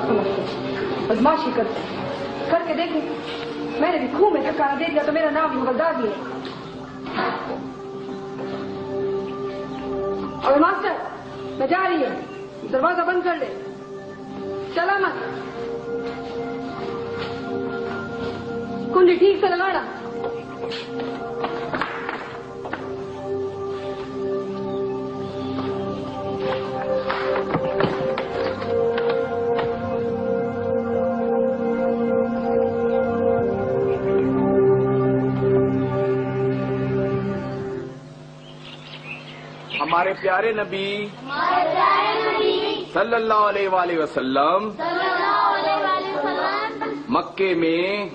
समझते, बदमाशी करके देखें। मैंने भी खूब में ठकाना दे दिया तो मेरा नाम भी हवलदार भी है। और मास्टर, मैं जा रही हूँ, दरवाजा बंद कर ले, चला मत, कुंडी ठीक से लगाना। हमारे प्यारे नबी सल्लल्लाहु अलैहि वसल्लम मक्के में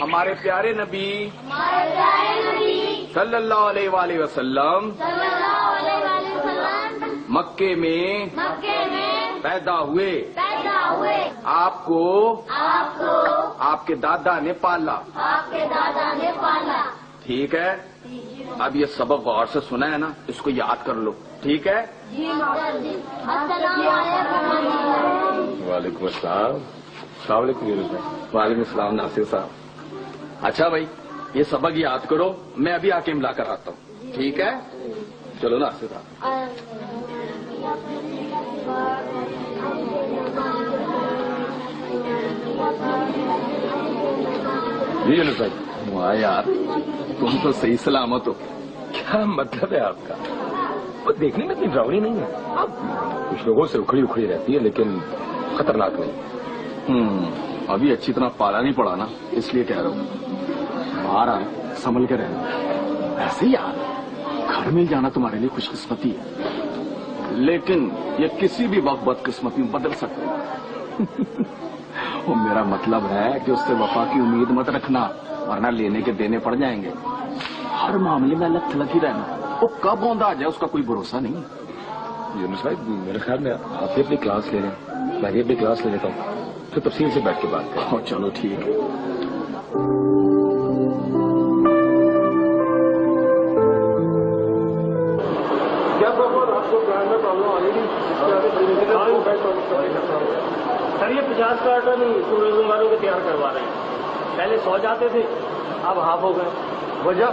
हमारे प्यारे नबी सल्लल्लाहु अलैहि वसल्लम मक्के में पैदा हुए। आपको आपके दादा ने पाला। ठीक है, अब ये सबक गौर से सुना है ना, इसको याद कर लो। ठीक है। वालेकुम अस्सलाम। वालेकुम अस्सलाम नासिर साहब। अच्छा भाई, ये सबक याद करो, मैं अभी आके मिला कर आता हूँ। ठीक है, चलो नासिर साहब। जी यूनुस भाई। वाह यार, तुम तो सही सलामत हो। क्या मतलब है आपका? वो देखने में इतनी डरावनी नहीं है। कुछ लोगों से उखड़ी उखड़ी रहती है लेकिन खतरनाक नहीं। अभी अच्छी तरह पाला नहीं पड़ा ना, इसलिए कह रहा हूँ। बाहर आए संभल के रहना। ऐसे यार, घर में जाना तुम्हारे लिए खुशकिस्मती है, लेकिन ये किसी भी वक्त बदकिस्मती में बदल सकते हैं। वो मेरा मतलब है कि उससे वफा की उम्मीद मत रखना, वरना लेने के देने पड़ जाएंगे। हर मामले में अलग थलग ही रहना, वो कब औंधा आ जाए उसका कोई भरोसा नहीं। यूनुस भाई, मेरे ख्याल में आप भी अपनी क्लास ले लें, मैं भी अपनी क्लास ले लेता हूँ, तो तफसील से बैठ के बात करें। चलो ठीक है। क्या आपको ब्रांड में प्रॉब्लम आ रही सर? ये 50 कार्टन टूरिज्म वालों को तैयार करवा रहे हैं। पहले 100 जाते थे, अब हाफ हो गए। वजह?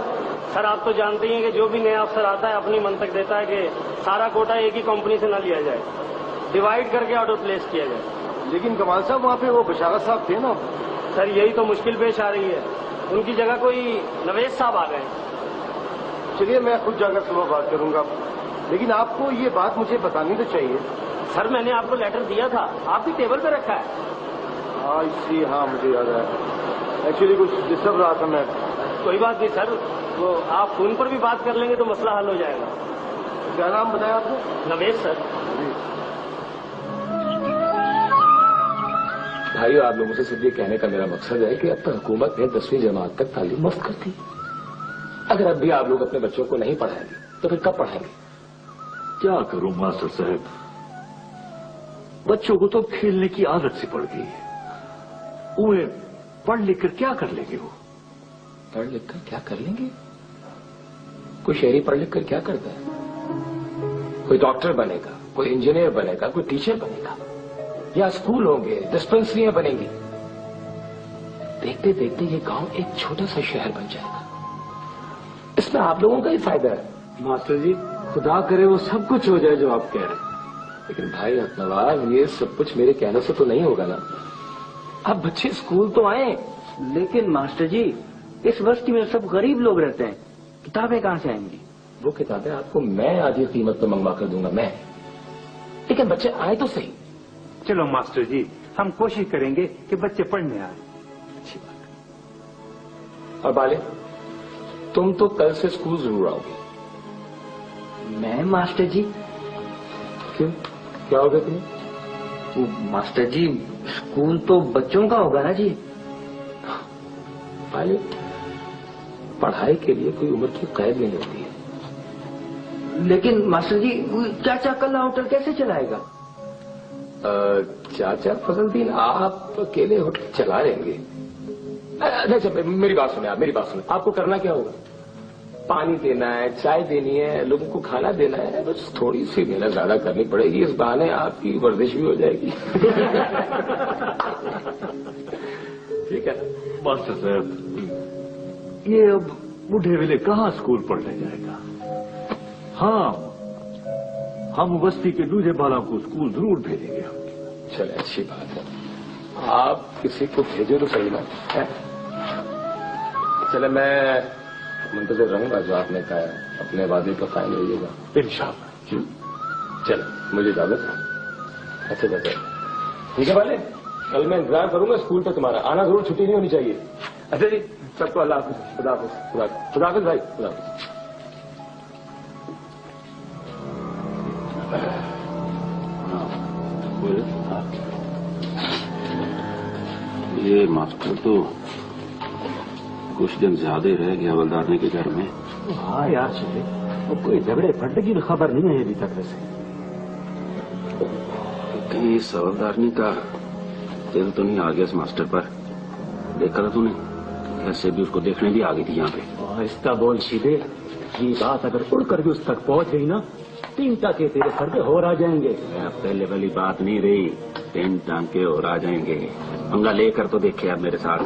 सर आप तो जानते ही हैं कि जो भी नया अफसर आता है अपनी मंतक देता है कि सारा कोटा एक ही कंपनी से न लिया जाए, डिवाइड करके ऑर्डर प्लेस किया जाए। लेकिन कमाल साहब, वहाँ पे वो बशारत साहब थे ना। सर यही तो मुश्किल पेश आ रही है, उनकी जगह कोई नवेश साहब आ गए। चलिए मैं खुद जाकर सुबह बात करूंगा, लेकिन आपको ये बात मुझे बतानी तो चाहिए। सर मैंने आपको लेटर दिया था, आपकी टेबल पे रखा है। हाँ इसी, हाँ मुझे याद है। एक्चुअली कुछ डिस्टर्ब रहा था मैं। कोई बात नहीं सर, वो आप फोन पर भी बात कर लेंगे तो मसला हल हो जाएगा। क्या नाम बताया आपने? नवेश सर। भाइयों, आप लोगों से सिर्फ ये कहने का मेरा मकसद है कि अब तक हुकूमत ने 10वीं जमात तक तालीम मुफ्त कर दी। अगर अब भी आप लोग अपने बच्चों को नहीं पढ़ाएंगे तो फिर कब पढ़ाएंगे? क्या करूं मास्टर साहब, बच्चों को तो खेलने की आदत से पड़ गई है। उन्हें पढ़ लिख कर क्या कर लेंगे? वो पढ़ लिख कर क्या कर लेंगे? कोई शहरी पढ़ लिख कर क्या करता है? कोई डॉक्टर बनेगा, कोई इंजीनियर बनेगा, कोई टीचर बनेगा, या स्कूल होंगे, डिस्पेंसरियां बनेंगी। देखते देखते ये गांव एक छोटा सा शहर बन जाएगा। इसमें आप लोगों का ही फायदा है। मास्टर जी, खुदा करे वो सब कुछ हो जाए जो आप कह रहे हैं। लेकिन भाई नवाब, ये सब कुछ मेरे कहने से तो नहीं होगा ना। अब बच्चे स्कूल तो आए। लेकिन मास्टर जी, इस बस्ती में सब गरीब लोग रहते हैं, किताबें कहाँ से आएंगी? वो किताबें आपको मैं आधी कीमत पर मंगवा कर दूंगा मैं, लेकिन बच्चे आए तो सही। चलो मास्टर जी, हम कोशिश करेंगे कि बच्चे पढ़ने आए। अच्छी बात है। और बाले, तुम तो कल से स्कूल जरूर आओगे। मैं मास्टर जी? क्यों, क्या हो गया तुम्हें? वो मास्टर जी, स्कूल तो बच्चों का होगा ना जी। बाले, पढ़ाई के लिए कोई उम्र की कैद नहीं होती है। लेकिन मास्टर जी, चाचा कल होटल कैसे चलाएगा? चाचा फजलुद्दीन, आप अकेले होटल चला लेंगे? अच्छा मेरी बात सुने, आप मेरी बात सुने। आपको करना क्या होगा? पानी देना है, चाय देनी है, लोगों को खाना देना है, बस थोड़ी सी मेहनत ज्यादा करनी पड़ेगी। इस बहाने आपकी वर्जिश भी हो जाएगी। ठीक है मास्टर साहब, ये अब बूढ़े वेले कहाँ स्कूल पढ़ने जाएगा? हाँ, हम बस्ती के दूसरे बालों को स्कूल जरूर भेजेंगे। चले, अच्छी बात है। आप किसी को भेजो तो सही ना है। चले, मैं मुंतजर रहूंगा जो आपने कहा है। अपने वादे पर कायम रहिएगा इंशाअल्लाह। चलो, मुझे इजाजत। अच्छा बेटे, ठीक है वाले, कल मैं इंतजार करूंगा स्कूल पे तुम्हारा। आना जरूर, छुट्टी नहीं होनी चाहिए। अच्छा जी, सबको अल्लाह हाफिज। खुदा हाफिज। खुदा हाफिज भाई, खुदा हाफिज। ये मास्टर तो कुछ दिन ज्यादा रह गया हवलदारने के घर में। हाँ यार चले, वो कोई झगड़े फटने की खबर नहीं है अभी तक वैसे। कहीं इस हवलदारनी का दिल तो नहीं आ गया इस मास्टर पर? देखा था तूने? ऐसे भी उसको देखने भी आ गई थी यहाँ पे। इसका बोल सीधे, ये बात अगर उड़ कर भी उस तक पहुंच गई ना, 3 टाके तेरे सर पे और आ जाएंगे। पहले वाली बात नहीं रही, 3 टांके और आ जाएंगे। पंगा लेकर तो देखे आप मेरे साथ।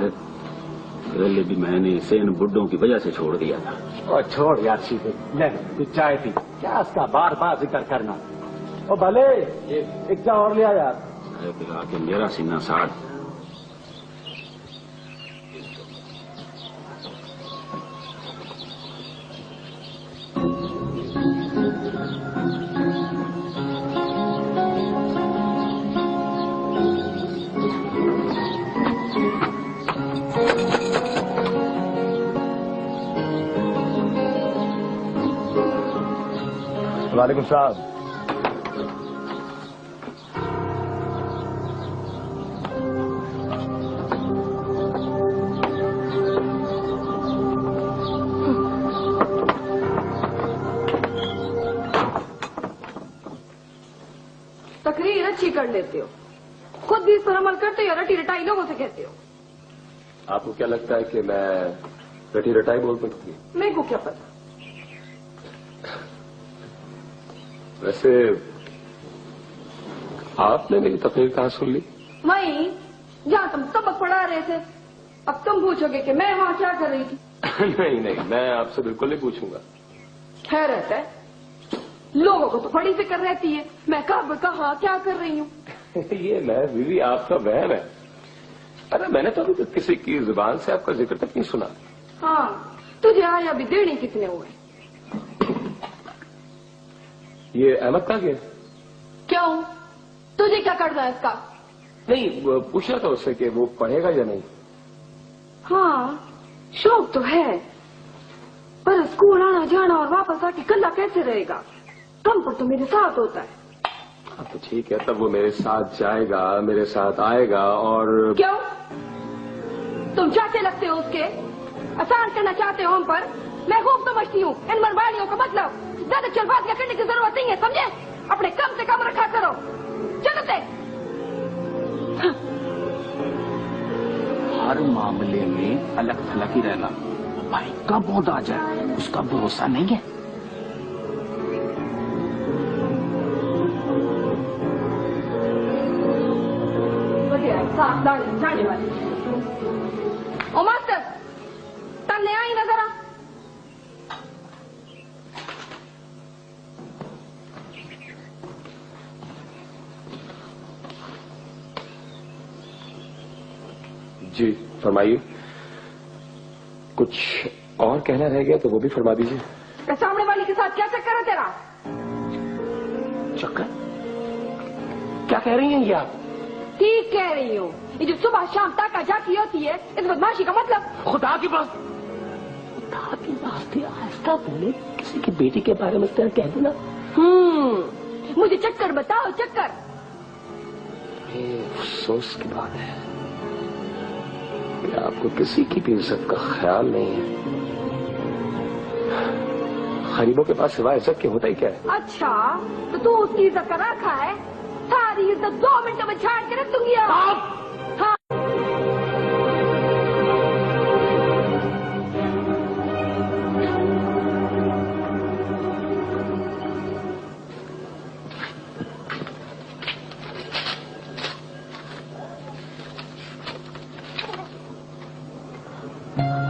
पहले भी मैंने इसे इन बुड्ढों की वजह से छोड़ दिया था। और छोड़ यार सीधे, ले तू चाय पी, क्या उसका बार बार जिक्र करना। और भले एक चाय और लिया यार। पिला के मेरा सीना साड़। वालेकुम साहब। तकरीर अच्छी कर लेते हो, खुद भी इस पर अमल करते हो, रटी रटाई लोगों से कहते हो। आपको क्या लगता है कि मैं रटी रटाई बोल सकती हूँ? मेरे को क्या पता। वैसे आपने मेरी तकरीर कहाँ सुन ली? वहीं जहाँ तुम सबक पढ़ा रहे थे। अब तुम पूछोगे कि मैं वहाँ क्या कर रही थी। नहीं नहीं, मैं आपसे बिल्कुल नहीं पूछूंगा। खैर रहता है, लोगों को तो बड़ी फिक्र रहती है मैं कब कहाँ क्या कर रही हूँ। ये मैं बीवी आपका वहम है। अरे मैंने तो अभी तक किसी की जुबान से आपका जिक्र तक नहीं सुना। हाँ, तुझे आया भी देने कितने हुए? ये अहमद कहाँ गया? क्यों, तुझे क्या करना है इसका? नहीं, पूछा था उससे कि वो पढ़ेगा या नहीं। हाँ, शौक तो है, पर स्कूल आना जाना और वापस आके कल्ला कैसे रहेगा? कम पर तो मेरे साथ होता है। हाँ तो ठीक है, तब वो मेरे साथ जाएगा, मेरे साथ आएगा। और क्यों, तुम चाचे लगते हो उसके? आसान करना चाहते हो हम पर? मैं खूब समझती हूँ इन मनमानियों का मतलब। ज्यादा चलबाजियां करने की जरूरत नहीं है, समझे? अपने कम से कम रखा करो। चलते हर मामले में अलग थलग ही रहना। भाई कब मौत आ जाए उसका भरोसा नहीं है। साफ दाढ़ी जाने वाली। ओ मास्टर, तन्ने आई ना जरा। जी फरमाइए। कुछ और कहना रह गया तो वो भी फरमा दीजिए। सामने वाली के साथ क्या चक्कर है तेरा? चक्कर? क्या कह रही हैं ये आप? ठीक कह रही हूँ। ये जो सुबह शाम ताका जाकी होती है, इस बदमाशी का मतलब? खुदा की बात, खुदा की बात है। आहिस्ता बोले, किसी की बेटी के बारे में तेरा कह देना। मुझे चक्कर बताओ, चक्कर। ये अफसोस की बात है कि आपको किसी की भी इज्जत का ख्याल नहीं है। गरीबों के पास सिवाय इज्जत के होता ही क्या है? अच्छा, तो तू उसकी इज्जत का रखा है? सारी इज्जत तो 2 मिनटों में छाट के रख दूंगी। हाँ।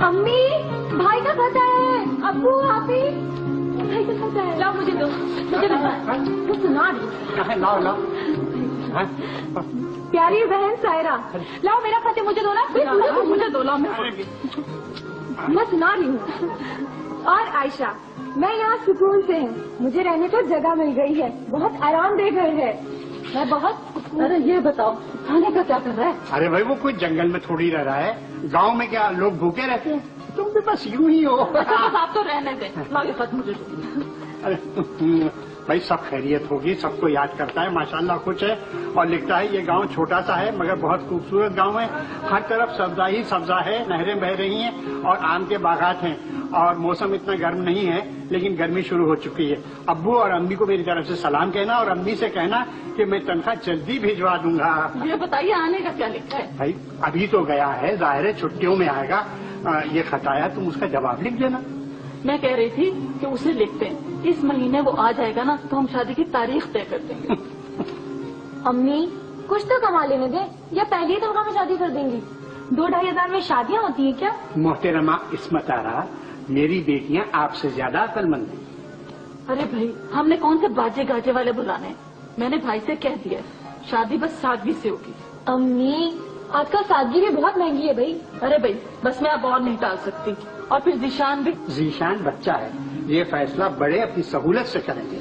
अम्मी, भाई का खाता है। अब्बू, आपी, भाई का खाता है। लाओ मुझे दो, मुझे वो सुना दो। लाओ लाओ। प्यारी बहन सायरा, लाओ मेरा खाते मुझे दो ना। मुझे दो, लाओ मैं सुना रही हूँ। और आयशा, मैं यहाँ सुकून से हूँ, मुझे रहने को जगह मिल गई है, बहुत आरामदेह घर है, मैं बहुत। अरे ये बताओ, खाने का क्या कर रहा है? अरे भाई वो कोई जंगल में थोड़ी रह रहा है, गांव में क्या लोग भूखे रहते हैं? तुम भी बस यूं ही हो। आप तो रहने दे, मुझे। अरे भाई सब खैरियत होगी, सबको याद करता है, माशाल्लाह खुश है और लिखता है ये गांव छोटा सा है मगर बहुत खूबसूरत गांव है, हर तरफ सब्जा ही सब्जा है, नहरें बह रही हैं और आम के बागात हैं और मौसम इतना गर्म नहीं है लेकिन गर्मी शुरू हो चुकी है। अब्बू और अम्मी को मेरी तरफ से सलाम कहना और अम्मी से कहना कि मैं तनख्वाह जल्दी भिजवा दूंगा। ये बताइए आने का क्या लिखा है? भाई अभी तो गया है, जाहिर है छुट्टियों में आएगा। ये खत आया, तुम उसका जवाब लिख देना। मैं कह रही थी कि उसे लिखते हैं, इस महीने वो आ जाएगा ना तो हम शादी की तारीख तय कर देंगे। अम्मी कुछ तो कमा लेने दे, या पहली तनख्वाह में शादी कर देंगी? 2-2.5 हजार में शादियाँ होती है क्या? मोहतरमा इस्मत आरा, मेरी बेटियां आपसे ज्यादा अक्लमंद हैं। अरे भाई हमने कौन से बाजे गाजे वाले बुलाने हैं? मैंने भाई से कह दिया शादी बस सादगी से होगी। अम्मी आजकल सादगी भी बहुत महंगी है भाई। अरे भाई बस मैं अब और नहीं टाल सकती। और फिर जीशान भी। जीशान बच्चा है, ये फैसला बड़े अपनी सहूलत से करेंगे।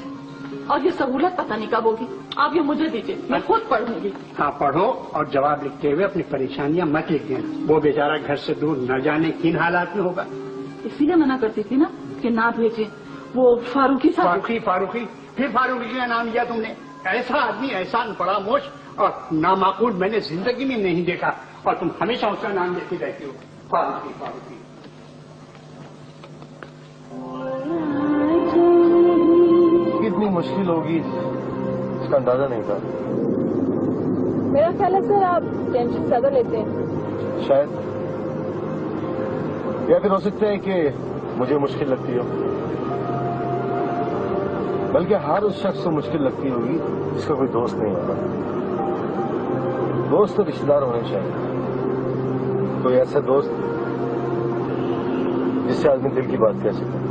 और ये सहूलत पता नहीं कब होगी, आप ये मुझे दीजिए, मैं खुद पढ़ूंगी। हाँ पढ़ो और जवाब लिखते हुए अपनी परेशानियां मत लिख देना, वो बेचारा घर से दूर न जाने किन हालात में होगा। इसीलिए मना करती थी ना कि ना भेजे। वो फारूकी साहब। फारूकी फिर फारूकी का नाम लिया तुमने? ऐसा आदमी, ऐसा परामोश और नामाकूल मैंने जिंदगी में नहीं देखा और तुम हमेशा उसका नाम लेती रहती हो, फारूकी फारूकी। कितनी मुश्किल होगी इसका अंदाजा नहीं था। मेरा ख्याल है सर आप टेंशन ज्यादा लेते हैं। शायद, या फिर हो सकता है कि मुझे मुश्किल लगती हो, बल्कि हर उस शख्स को मुश्किल लगती होगी जिसका कोई दोस्त नहीं होगा। दोस्त तो रिश्तेदार होने चाहिए, कोई ऐसा दोस्त जिससे आदमी दिल की बात कह सके।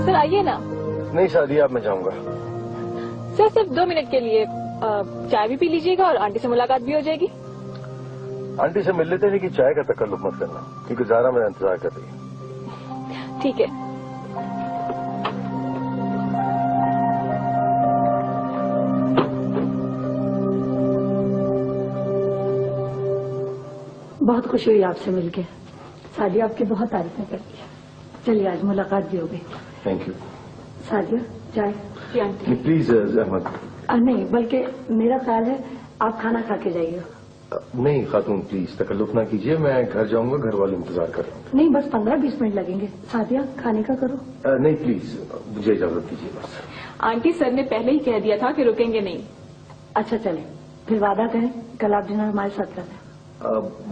सर आइए ना। नहीं शादी, अब मैं जाऊंगा। सर सिर्फ 2 मिनट के लिए चाय भी पी लीजिएगा और आंटी से मुलाकात भी हो जाएगी। आंटी से मिल लेते हैं कि चाय का तकल्लुफ मत करना, क्योंकि ज़ारा मेरा इंतजार कर रही है। ठीक है। बहुत खुशी हुई आपसे मिलके। सादिया आपकी बहुत तारीफें करती है। चलिए आज मुलाकात भी हो गई। Thank you. सादिया चाय? प्लीज अहमद। नहीं, बल्कि मेरा ख्याल है आप खाना खा के जाइएगा। नहीं खातून प्लीज तकल्लुफ ना कीजिए, मैं घर जाऊंगा, घर वाले इंतजार कर रहे हैं। नहीं बस 15-20 मिनट लगेंगे। सादिया खाने का करो। नहीं प्लीज मुझे इजाजत दीजिए बस। आंटी सर ने पहले ही कह दिया था कि रुकेंगे नहीं। अच्छा चले फिर वादा करें, कल आप डिनर हमारे साथ करें।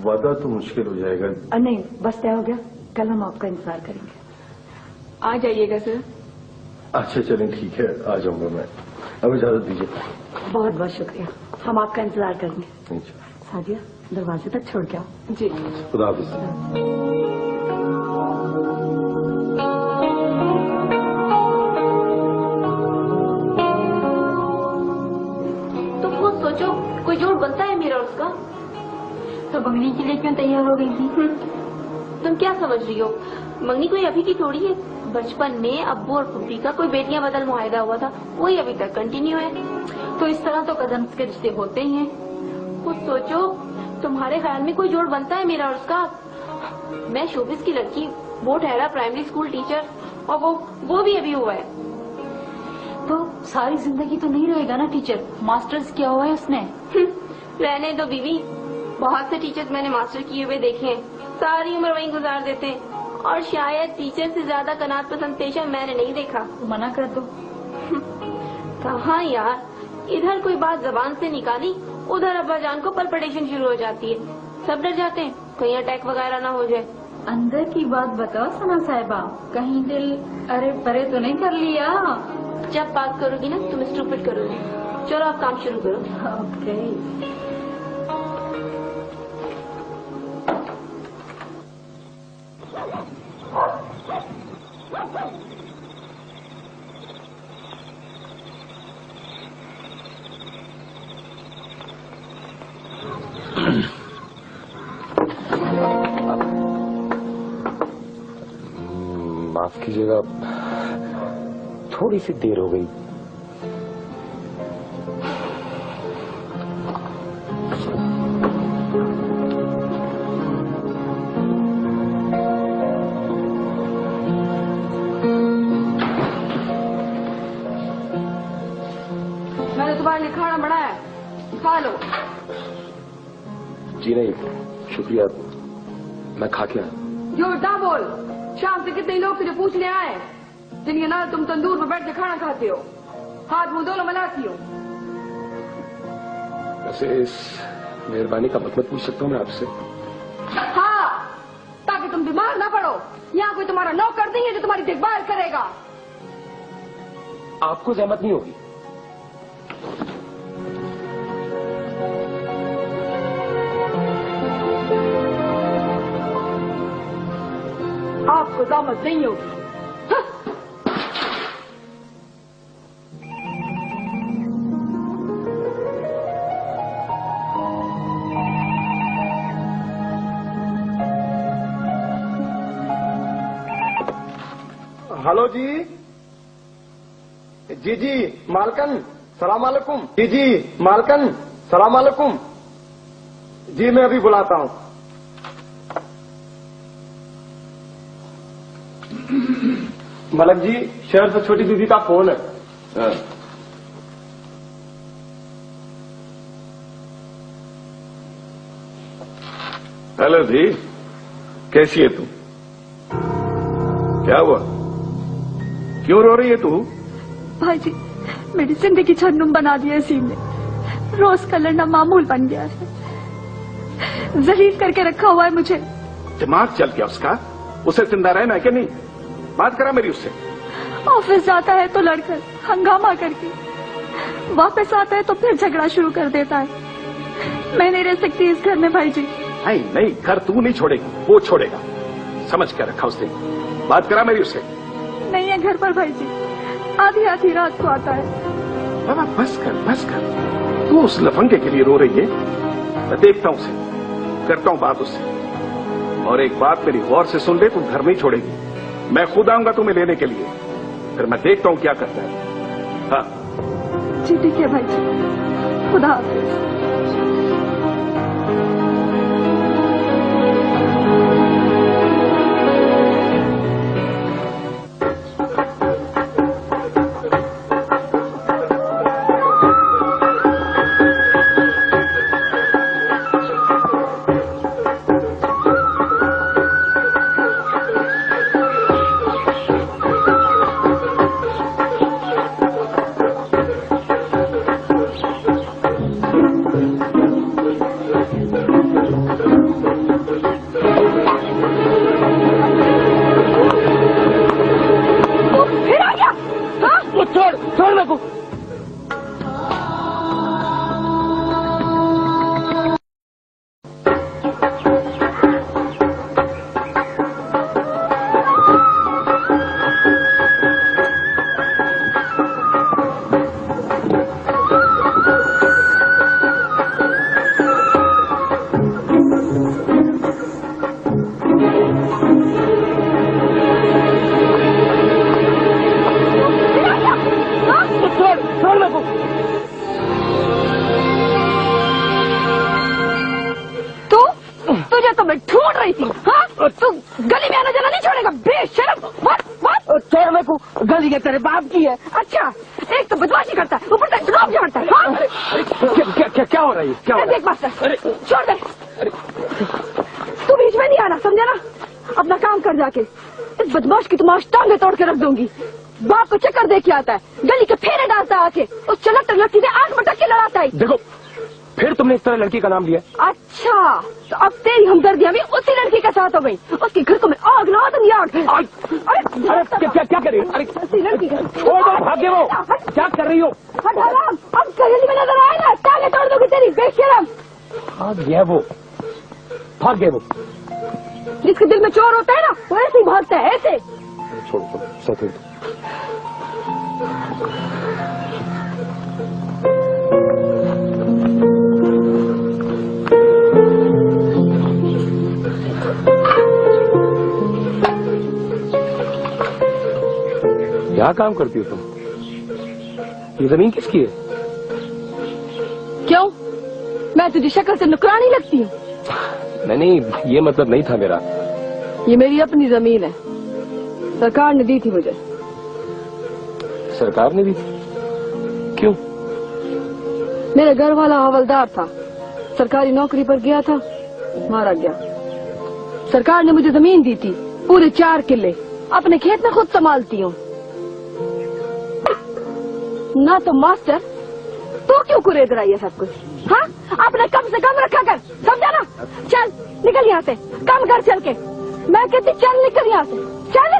वादा तो मुश्किल हो जाएगा। नहीं बस तय हो गया, कल हम आपका इंतजार करेंगे। आ जाइएगा सर। अच्छा चलें ठीक है, आ जाऊंगा मैं। अब इजाजत दीजिए। बहुत बहुत शुक्रिया, हम आपका इंतजार करेंगे। सादिया दरवाजे तक छोड़ के आओ। जी खुदा हाफिज़। तुम खुद सोचो, कोई जोड़ बनता है मेरा और उसका? तो मंगनी के लिए क्यों तैयार हो गई थी? तुम क्या समझ रही हो, मंगनी कोई अभी की थोड़ी है। बचपन में अब्बू और पुप्पी का कोई बेटियां बदल मुआहदा हुआ था, वही अभी तक कंटिन्यू है। तो इस तरह तो कदम के रिश्ते होते ही हैं। खुद सोचो, तुम्हारे ख्याल में कोई जोड़ बनता है मेरा और उसका? मैं शोबिस की लड़की, वो ठहरा प्राइमरी स्कूल टीचर, और वो भी अभी हुआ है। तो सारी जिंदगी तो नहीं रहेगा ना टीचर, मास्टर्स किया हुआ है उसने। रहने दो बीवी, बहुत से टीचर्स मैंने मास्टर किए हुए देखे हैं, सारी उम्र वहीं गुजार देते हैं, और शायद टीचर से ज्यादा कनात पसंद पेशा मैंने नहीं देखा। मना कर दो। कहाँ यार, इधर कोई बात जबान से निकाली, उधर अब्बाजान को पलपटेशन शुरू हो जाती है। सब डर जाते हैं कहीं अटैक वगैरह ना हो जाए। अंदर की बात बताओ सना साहिबा, कहीं दिल अरे परे तो नहीं कर लिया? जब बात करोगी ना तुम स्टूपिड करोगी। चलो आप काम शुरू करो। ओके। माफ कीजिएगा, थोड़ी सी देर हो गई। मैंने तुम्हारे लिए खाना बनाया है, खा लो। जी नहीं, शुक्रिया, मैं खा के आया। जोरदार बोल। शाम से कितने लोग तुझे पूछने आए जिनके नाल तुम तंदूर पर बैठ के खाना खाते हो, हाथ मुंह दोनों मिलाती हो। वैसे इस मेहरबानी का मतलब पूछ सकता हूँ मैं आपसे? हाँ, ताकि तुम बीमार ना पड़ो। यहाँ कोई तुम्हारा नौकर नहीं है जो तुम्हारी देखभाल करेगा। आपको जहमत नहीं होगी? आपको जहमत नहीं होगी। हेलो जी, जी मालकन सलाम वालेकुम। जी मालकन सलाम वालेकुम। जी मैं अभी बुलाता हूँ। मलक जी, शहर से छोटी दीदी का फोन है। हेलो दी, कैसी है तू? क्या हुआ, क्यों रो रही है तू? भाई जी, मेरी जिंदगी छन्नुम बना दिया इसी ने। रोज का लड़ना मामूल बन गया है। जलील करके रखा हुआ है मुझे। दिमाग चल गया उसका? उसे जिंदा रहना है कि नहीं? बात करा मेरी उससे। ऑफिस जाता है तो लड़कर हंगामा करके, वापस आता है तो फिर झगड़ा शुरू कर देता है। मैं नहीं रह सकती इस घर में भाई जी। नहीं, घर तू नहीं छोड़ेगी, वो छोड़ेगा। समझ कर रखा उसने। बात करा मेरी उससे। नहीं है घर पर भाई जी, आधी आधी रात को आता है। बाबा बस कर। तू उस लफंगे के लिए रो रही है? मैं देखता हूँ उसे, करता हूँ बात उससे। और एक बात मेरी गौर से सुन ले, तू घर नहीं छोड़ेगी। मैं खुद आऊंगा तुम्हें लेने के लिए, फिर मैं देखता हूँ क्या करता है। हाँ जी ठीक है भाई जी, खुदा हाफिज। गली के तेरे बाप की है। अच्छा, एक तो बदमाशी करता है, ऊपर से ड्रॉप झाड़ता है। हाँ? क्या हो रहा है? क्या हो रहा है? देख मास्टर, छोड़ दे। अपना काम कर जाके। इस बदमाश की तुम्हारी टांगे तोड़ के रख दूंगी। बाप को चक्कर दे के आता है, गली के फेरे डालता आके, उस चलत लड़की से आंख मटक के लड़ाता है। देखो फिर तुमने इस तरह लड़की का नाम लिया। अच्छा तो अब तेरी हमदर्दियां भी उसी लड़की के साथ हो गई। उसके घर को मैं आग लगा दूंगी, आग। अरे क्या कर रही हो? अरे लड़की छोड़ दो, भागे वो। क्या कर रही हो? अब करेली में नजर आए ना, टांगे तोड़ दूंगी तेरी बेशरम। भाग गया वो, भाग गया वो। जिसके दिल में चोर होता है ना, वो ऐसे ही भागता है, ऐसे। छोड़ो सही। यहाँ काम करती हो तुम? ये जमीन किसकी है? क्यों, मैं तुझे शक्ल से नुकरानी लगती हूँ? नहीं, ये मतलब नहीं था मेरा। ये मेरी अपनी जमीन है, सरकार ने दी थी मुझे। सरकार ने दी थी? क्यों? मेरा घर वाला हवलदार था, सरकारी नौकरी पर गया था, मारा गया। सरकार ने मुझे जमीन दी थी, पूरे 4 किले, अपने खेत में खुद संभालती हूँ। ना तो मास्टर, तू क्यों कुरेद रही है सब कुछ? हाँ, अपने कम से कम रखा कर, समझा ना? चल निकल यहाँ से, काम कर चल के। मैं कहती चल निकल यहाँ से, चल।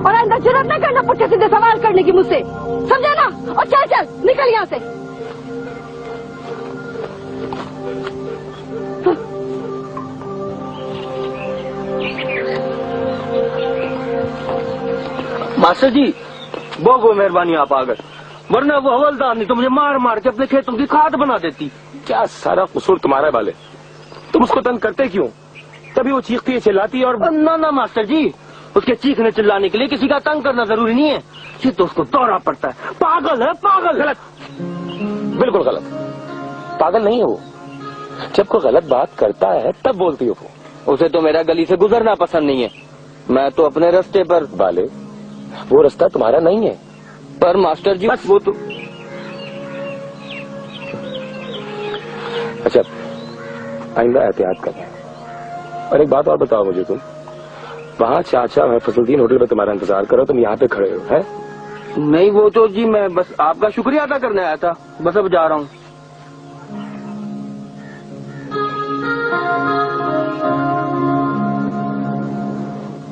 और अंदर जरूरत न करना पुट्ठे सीधे सवाल करने की मुझसे, समझा ना? और चल चल निकल यहाँ से। मास्टर जी बहुत मेहरबानी आप आ गए, वरना वो हवलदार नहीं तो मुझे मार मार के अपने खेतों की खाद बना देती। क्या सारा कसूर तुम्हारा वाले? तुम उसको तंग करते क्यों? तभी वो चीखती है, चिल्लाती है। और ना मास्टर जी, उसके चीखने चिल्लाने के लिए किसी का तंग करना जरूरी नहीं है, ये तो उसको दौड़ा पड़ता है। पागल है, पागल। गलत, बिल्कुल गलत। पागल नहीं है वो, जब कोई गलत बात करता है तब बोलती हो वो। उसे तो मेरा गली से गुजरना पसंद नहीं है, मैं तो अपने रास्ते पर। बाले, वो रास्ता तुम्हारा नहीं है। पर मास्टर जी बस वो तो। अच्छा, आइंदा एहतियात करना। और एक बात और बताओ मुझे, तुम वहाँ चाचा मैं फसलदीन होटल में तुम्हारा इंतजार करो, तुम यहाँ पे खड़े हो? है नहीं, वो तो जी मैं बस आपका शुक्रिया अदा करने आया था, बस अब जा रहा हूँ।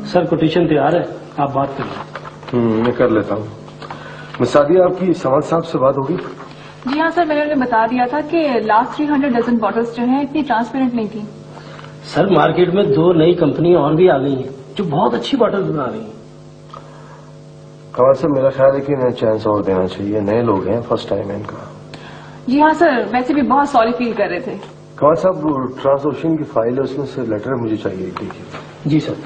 सर कोटेशन तैयार है, आप बात करें। मैं कर लेता हूँ। मिसादिया, आपकी समद साहब से बात होगी? जी हाँ सर, मैंने उन्हें बता दिया था कि लास्ट 300 डजन बॉटल्स जो हैं इतनी ट्रांसपेरेंट नहीं थी। सर मार्केट में 2 नई कंपनियां और भी आ गई हैं जो बहुत अच्छी बॉटल्स बना रही हैं। कमाल साहब, मेरा ख्याल है कि इन्हें चांस और देना चाहिए, नए लोग हैं, फर्स्ट टाइम है इनका। जी हाँ सर, वैसे भी बहुत सॉरी फील कर रहे थे। कमाल साहब, ट्रांसोशन की फाइल है, उसमें से लेटर मुझे चाहिए, देखिए। जी सर।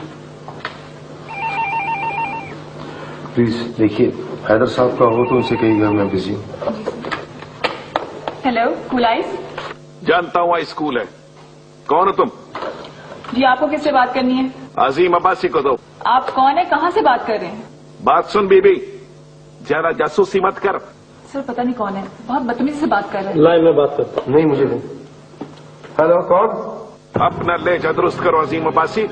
प्लीज देखिए, हैदर साहब का हो तो उनसे कहिएगा मैं बिजी हूँ। Hello, cool ice. जानता हूँ स्कूल है। कौन हो तुम? जी आपको किससे बात करनी है? अजीम अब्बासी को दो। आप कौन है, कहाँ से बात कर रहे हैं? बात सुन बीबी, जरा जासूसी मत कर। सर पता नहीं कौन है, बहुत बदतमीजी से बात कर रहे हैं। लाइन में बात करता हूँ। नहीं, मुझे नहीं। हेलो, कौन? अपना लेजा दुरुस्त करो अजीम अब्बासी।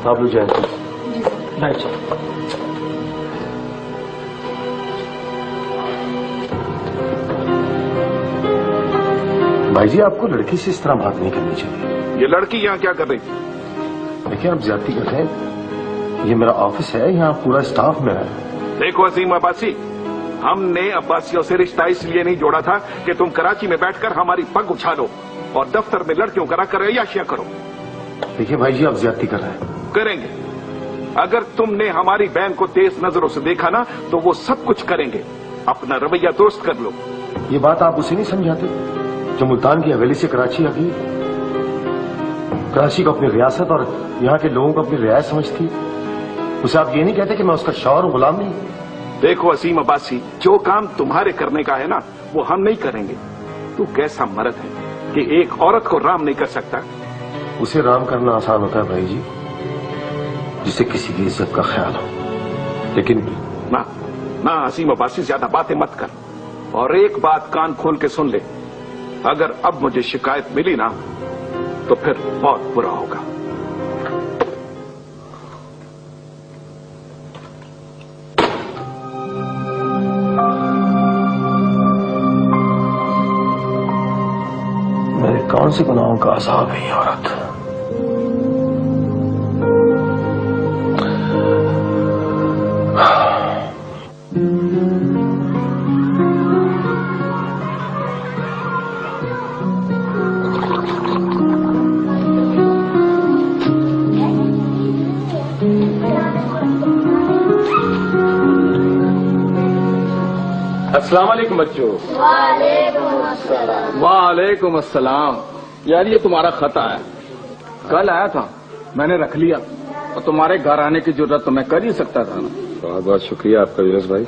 आप लोग जाए। Right sir. भाई जी, आपको लड़की से इस तरह बात नहीं करनी चाहिए। ये लड़की यहाँ क्या कर रही? देखिए, आप ज्यादती कर रहे हैं। ये मेरा ऑफिस है, यहाँ पूरा स्टाफ मेरा है। देखो अजीम अब्बासी, हमने अब्बासियों से रिश्ता इसलिए नहीं जोड़ा था कि तुम कराची में बैठकर हमारी पग उछालो और दफ्तर में लड़कियों करा कर अय्याशियां करो। देखिए भाई जी, आप ज्यादती कर रहे हैं। करेंगे। अगर तुमने हमारी बैंक को तेज नजरों से देखा ना तो वो सब कुछ करेंगे। अपना रवैया दुरुस्त कर लो। ये बात आप उसे नहीं समझाते जो मुल्तान की हवेली से कराची आ गई? कराची को अपनी रियासत और यहाँ के लोगों को अपनी रियायत समझती है। उसे आप ये नहीं कहते कि मैं उसका शौहर और गुलाम नहीं? देखो असीम अब्बासी, जो काम तुम्हारे करने का है ना वो हम नहीं करेंगे। तू कैसा मर्द है कि एक औरत को राम नहीं कर सकता? उसे राम करना आसान होता है भाई जी, जिसे किसी की इज्जत का ख्याल हो। लेकिन ना असीम अब्बासी, ज्यादा बातें मत कर। और एक बात कान खोल के सुन ले, अगर अब मुझे शिकायत मिली ना तो फिर बहुत बुरा होगा। मेरे कौन से गुनाहों का अज़ाब है ये औरत? अस्सलाम वालेकुम बच्चों। वालेकुम अस्सलाम। यार ये तुम्हारा खत आया, कल आया था, मैंने रख लिया, और तुम्हारे घर आने की जरूरत तो मैं कर ही सकता था ना। बहुत बहुत शुक्रिया आपका यूनुस भाई।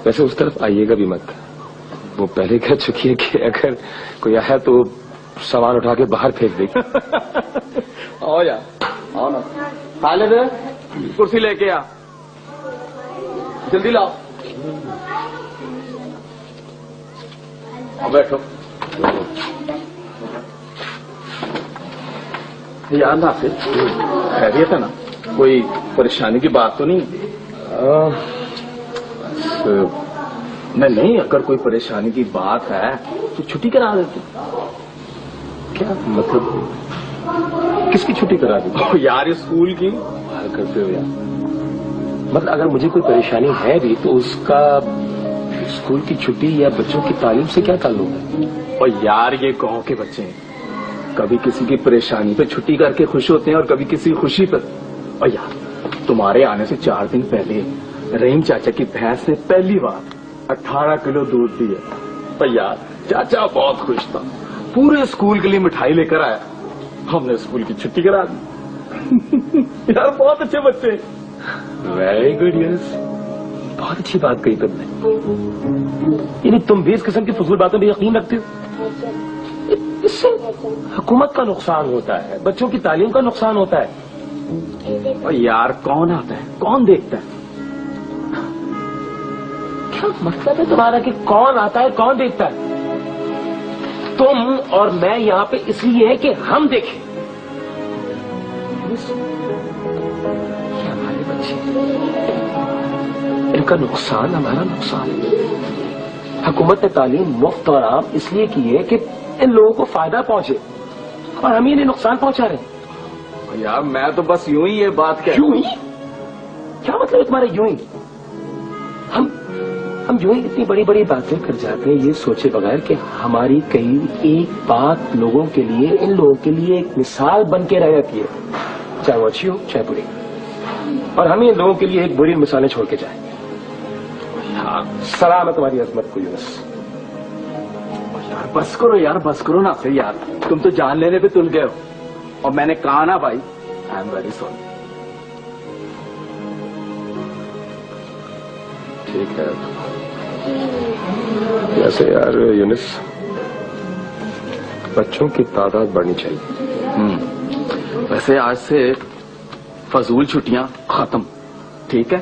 वैसे उस तरफ आइएगा भी मत, वो पहले कह चुकी है कि अगर कोई आया तो सामान उठा के बाहर फेंक देगी। आओ यार, आओ ना। खालिद, कुर्सी लेके आ, जल्दी लाओ। बैठो। यार नासिर, खैरियत है ना? कोई परेशानी की बात तो नहीं? नहीं, अगर कोई परेशानी की बात है तो छुट्टी करा देते। क्या मतलब? किसकी छुट्टी करा दी? यार स्कूल की। करते हो यार, मतलब अगर मुझे कोई परेशानी है भी तो उसका स्कूल की छुट्टी या बच्चों की तालीम से क्या ताल्लुक है? और यार ये गांव के बच्चे हैं, कभी किसी की परेशानी पे छुट्टी करके खुश होते हैं और कभी किसी खुशी पर। और यार तुम्हारे आने से 4 दिन पहले रहीम चाचा की भैंस ने पहली बार 18 किलो दूध दिया। और यार चाचा बहुत खुश था, पूरे स्कूल के लिए मिठाई लेकर आया। हमने स्कूल की छुट्टी करा दी। यार बहुत अच्छे बच्चे। वेरी गुड यस, बहुत अच्छी बात कही तुमने। यानी तुम भी इस किस्म की फजूल बातों पर यकीन रखते हो? इससे हुकूमत का नुकसान होता है, बच्चों की तालीम का नुकसान होता है। और यार कौन आता है, कौन देखता है? क्या मतलब है तुम्हारा कि कौन आता है कौन देखता है? तुम और मैं यहाँ पे इसलिए है कि हम देखें। ये हमारे बच्चे, इनका नुकसान हमारा नुकसान है। हुकूमत ने तालीम मुफ्त और आम इसलिए की है कि इन लोगों को फायदा पहुंचे, और हम इन्हें नुकसान पहुंचा रहे हैं। यार मैं तो बस यूं ही ये बात कह। यूं ही? क्या मतलब है तुम्हारा यूं ही? हम यूं ही इतनी बड़ी बड़ी बातें कर जाते हैं ये सोचे बगैर कि हमारी कहीं एक बात लोगों के लिए, इन लोगों के लिए एक मिसाल बन के रह जाती है, चाहे वो अच्छी हो चाहे बुरी, और हम इन लोगों के लिए एक बुरी मिसालें छोड़ के जाए। सलाम है तुम्हारी अजमत को यूनुस। यार बस करो यार, बस करो ना से यार, तुम तो जान लेने पे तुल गए हो। और मैंने कहा ना भाई, आई एम वेरी सॉरी। ठीक है। वैसे यार यूनुस, बच्चों की तादाद बढ़नी चाहिए। वैसे आज से फजूल छुट्टियां खत्म, ठीक है?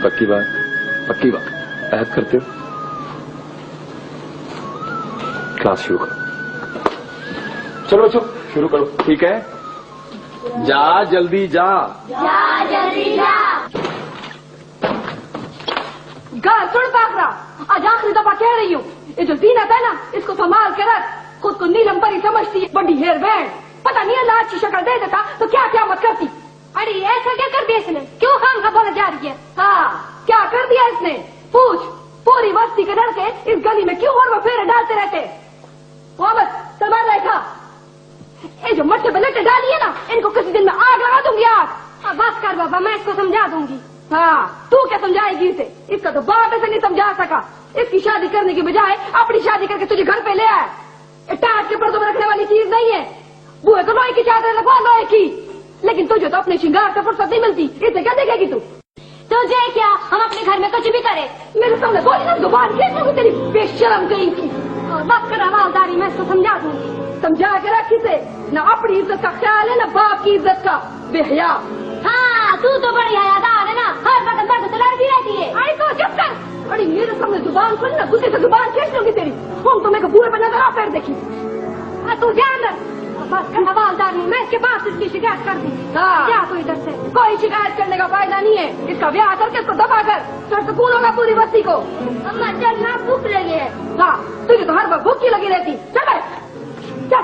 पक्की बात? पक्की बात। ऐड करते हो? क्लास शुरू करो। चलो बच्चों शुरू करो। ठीक है, जा जल्दी जा। घर सुन पाकरा, आज आखिरी दफा कह रही हूँ, ये जो जीनत है ना, इसको संभाल के रख। खुद को नीलम परी समझती है, बड़ी हेयर बैंड। पता नहीं अल्लाह अच्छी शक्ल दे देता तो क्या क्या मत करती। अरे ऐसा क्या कर दिया इसने? क्यों खाम खा बोला जा रही है? हाँ, क्या कर दिया इसने? पूछ। पूरी बस्ती के लड़के इस गली में क्यों और वो फेरे डालते रहते? वो बस सलमान रेखा, ये जो मट्टे पे लट्टे डाली है ना, इनको किसी दिन में आग लगा दूंगी, आग। बस कर बाबा, मैं इसको समझा दूंगी। हाँ, तू क्या समझाएगी इसे? इसका तो बाप ऐसे नहीं समझा सका। इसकी शादी करने की बजाय अपनी शादी करके तुझे घर पे ले आए। टाट के पर्दों में रखने वाली चीज नहीं है। बुए को लोहे की चादर लगवा, लोहे की। लेकिन तुझे तो अपने श्रृंगार से फुर्सत नहीं मिलती, इसे क्या देखेगी तू? तुझे क्या, हम अपने घर में कुछ भी करें। मेरे सामने बोली ना जुबान कैसे तेरी बेशरम गई की। बस कर हवालदारी, मैं इसको समझा दूंगी। समझा के रख इसे, न अपनी इज्जत का ख्याल है न बाप की इज्जत का। बेहया। हाँ, तू तो बड़ी हयादार है ना, हर वक्त तो लड़ती रहती है। आई तो चुप कर। अरे मेरे सामने जुबान खोली ना, गुस्से से जुबान खींच लूंगी तेरी। हम तो मेरे को पूरे पर नजर आ पैर देखी। तू जा अंदर, बस का हवालदार नहीं, मैं इसके पास इसकी शिकायत कर दी। क्या तू इधर से? कोई शिकायत करने का फायदा नहीं है, इसका ब्याह करके इसको दबा कर, फिर सुकून होगा पूरी बस्ती को। अम्मा चल ना, भूख लगी है। हाँ, तुझे तो हर वक्त भूख की लगी रहती। चल चल।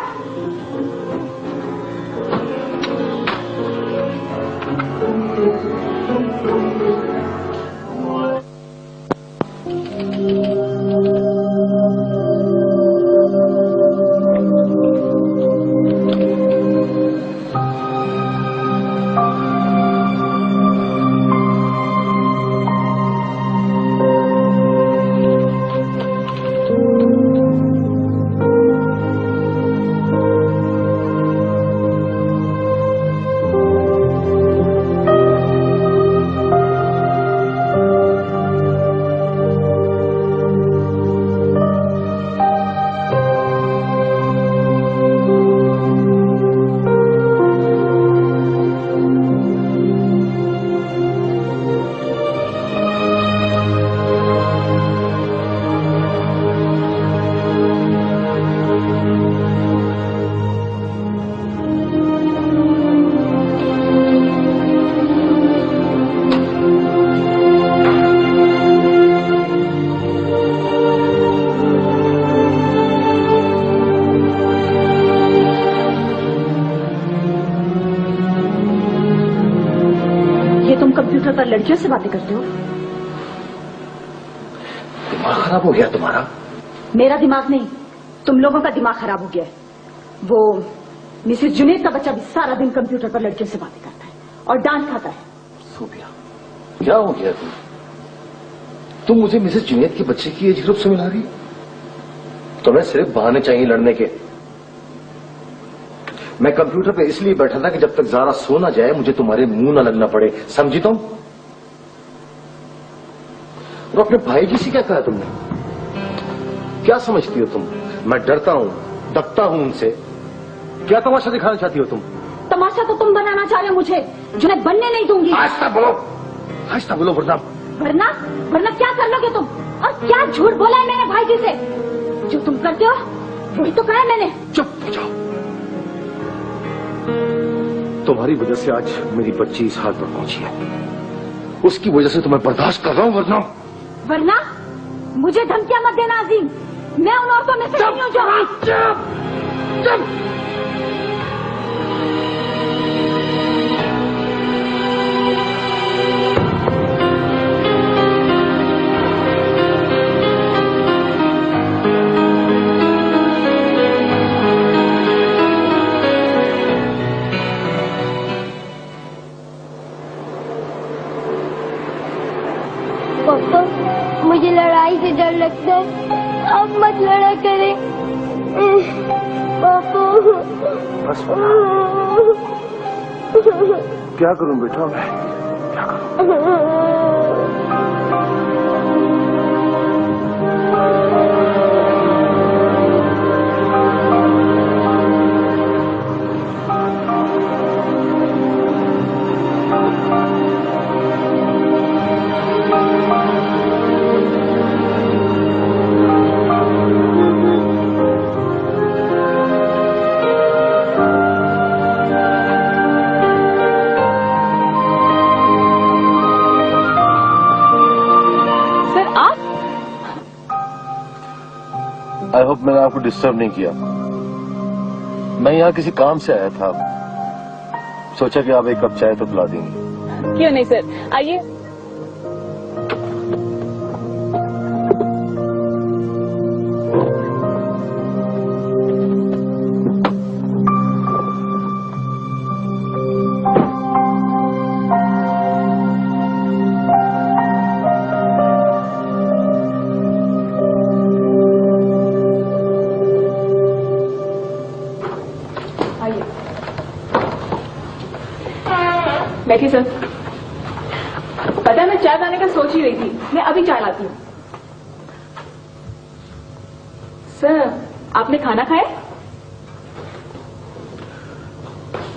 कंप्यूटर पर लड़कियों से बातें करते हो? दिमाग खराब हो गया तुम्हारा? मेरा दिमाग नहीं, तुम लोगों का दिमाग खराब हो गया है। वो मिसेस जुनैद का बच्चा भी सारा दिन कंप्यूटर पर लड़कियों से बातें करता है और डांट खाता है। सूफिया, क्या हो गया तुम मुझे मिसेस जुनैद के बच्चे की एज ग्रुप से मिला रही? तुम्हें सिर्फ बहाने चाहिए लड़ने के। मैं कंप्यूटर पे इसलिए बैठा था कि जब तक ज़ारा सो ना जाए मुझे तुम्हारे मुंह ना लगना पड़े, समझी तुम? और अपने भाई जी से क्या कहा तुमने? क्या समझती हो तुम? मैं डरता हूं, दबता हूं उनसे। क्या तमाशा दिखाना चाहती हो तुम? तमाशा तो तुम बनाना चाह रहे हो मुझे, जुनैद बनने नहीं दूंगी। आहिस्ता बोलो, आहिस्ता बोलो, वरना वरना क्या कर लोगे तुम? और क्या झूठ बोला है मेरे भाई जी से? जो तुम करते हो वही तो कहा है मैंने। चुप हो जाओ। तुम्हारी वजह से आज मेरी बच्ची इस हाल पर पहुंची है, उसकी वजह से तुम्हें बर्दाश्त कर रहा हूं। वरना मुझे धमकियां मत देना अजीम, मैं उन औरतों में से नहीं हूं जो। पापा, मुझे लड़ाई से डर लगता है, आप मत लड़ा करें। पापा, बस क्या करूं बेटा, मैं क्या करूं? आई होप मैंने आपको डिस्टर्ब नहीं किया। मैं यहाँ किसी काम से आया था, सोचा कि आप एक कप चाय तो पिला देंगे। क्यों नहीं सर, आइए। बैठिए सर। पता मैं चाय बनाने का सोच ही रही थी, मैं अभी चाय लाती हूँ। सर, आपने खाना खाया?